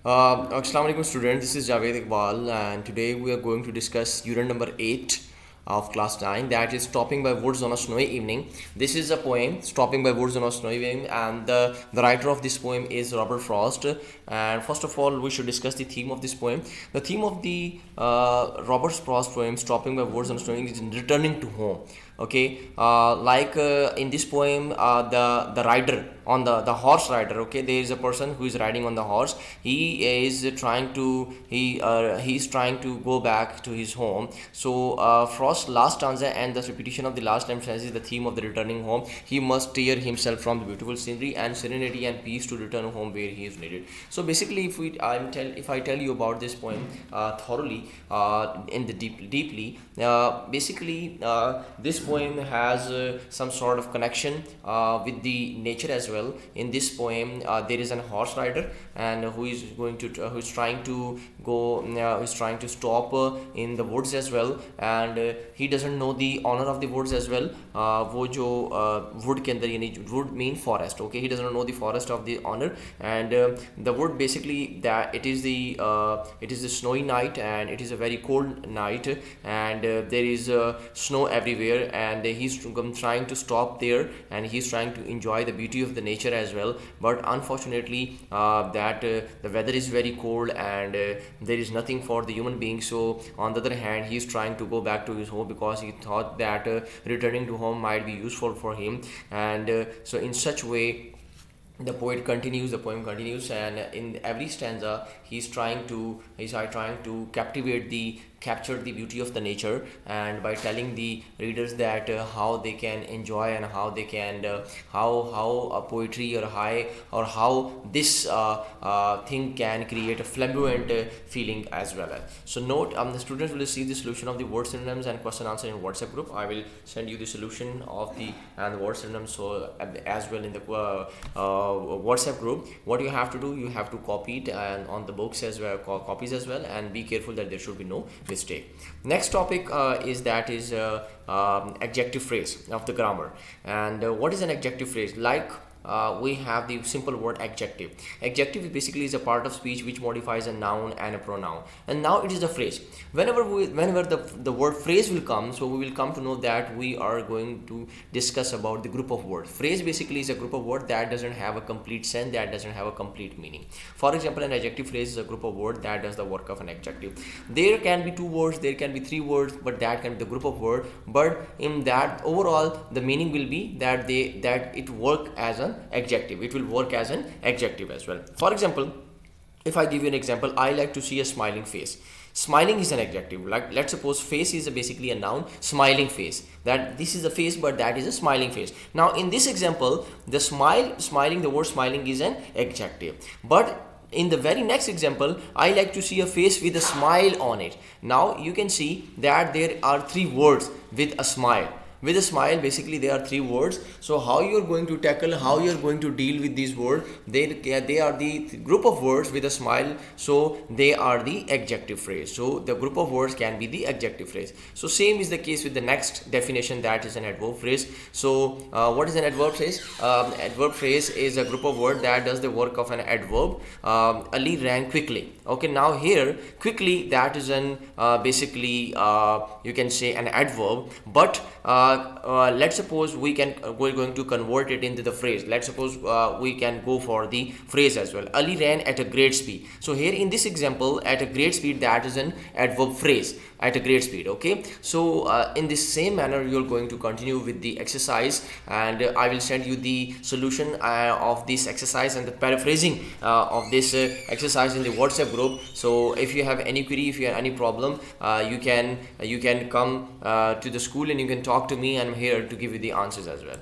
Assalamu alaikum students, this is Javed Iqbal and today we are going to discuss unit number 8 of class 9, that is Stopping by Woods on a Snowy Evening. This is a poem, Stopping by Woods on a Snowy Evening, and the writer of this poem is Robert Frost. And first of all, we should discuss the theme of this poem. The theme of the Robert Frost poem, Stopping by Woods on a Snowy Evening, is returning to home. Okay, in this poem, the rider on the horse rider, okay, there is a person who is riding on the horse. He's trying to go back to his home. So Frost's last stanza and the repetition of the last line is the theme of the returning home. He must tear himself from the beautiful scenery and serenity and peace to return home where he is needed. So basically, if I tell you about this poem thoroughly, in the deeply, this poem has some sort of connection with the nature as well. In this poem, there is an horse rider and who is trying to go, who's trying to stop in the woods as well, and he doesn't know the honor of the woods as well. वो जो wood के अंदर यानी wood mean forest, okay, he doesn't know the forest of the honor. And the wood, basically, that it is a snowy night and it is a very cold night, and there is snow everywhere, and he's trying to stop there and he's trying to enjoy the beauty of the nature as well. But unfortunately, the weather is very cold and there is nothing for the human being. So on the other hand, he's trying to go back to his home because he thought that returning to home might be useful for him. And so in such way, the poem continues, and in every stanza he's trying to capture the beauty of the nature, and by telling the readers that how they can enjoy and how they can how a poetry or how this thing can create a flamboyant feeling as well. So note, the students will receive the solution of the word synonyms and question answer in WhatsApp group. I will send you the solution of the word synonyms so as well in the WhatsApp group. What you have to do, you have to copy it and on the books as well, copies as well, and be careful that there should be no mistake. Next topic is adjective phrase of the grammar. And what is an adjective phrase? We have the simple word adjective. Adjective basically is a part of speech which modifies a noun and a pronoun, and now it is a phrase. Whenever the word phrase will come, so we will come to know that we are going to discuss about the group of words. Phrase basically is a group of words that doesn't have a complete sense, that doesn't have a complete meaning. For example, an adjective phrase is a group of words that does the work of an adjective. There can be two words, there can be three words, but that can be the group of words. But in that overall, the meaning will be that it work as an adjective. It will work as an adjective as well. For example, if I give you an example, I like to see a smiling face. Smiling is an adjective. Like, let's suppose face is basically a noun, smiling face, that this is a face but that is a smiling face. Now in this example, the smiling, the word smiling is an adjective. But in the very next example, I like to see a face with a smile on it. Now you can see that there are three words with a smile. With a smile, basically there are three words. So how you're going to tackle, how you're going to deal with these words, they are the group of words with a smile, so they are the adjective phrase. So the group of words can be the adjective phrase. So same is the case with the next definition, that is an adverb phrase. So what is an adverb phrase? Adverb phrase is a group of words that does the work of an adverb. Ali ran quickly. Okay, now here quickly, that is an basically you can say an adverb, but let's suppose we're going to convert it into the phrase. Let's suppose we can go for the phrase as well. Ali ran at a great speed. So here in this example, at a great speed, that is an adverb phrase, at a great speed. Okay, so in this same manner you're going to continue with the exercise, and I will send you the solution of this exercise and the paraphrasing of this exercise in the WhatsApp group. So if you have any query, if you have any problem, you can come to the school and you can talk to me. I'm here to give you the answers as well.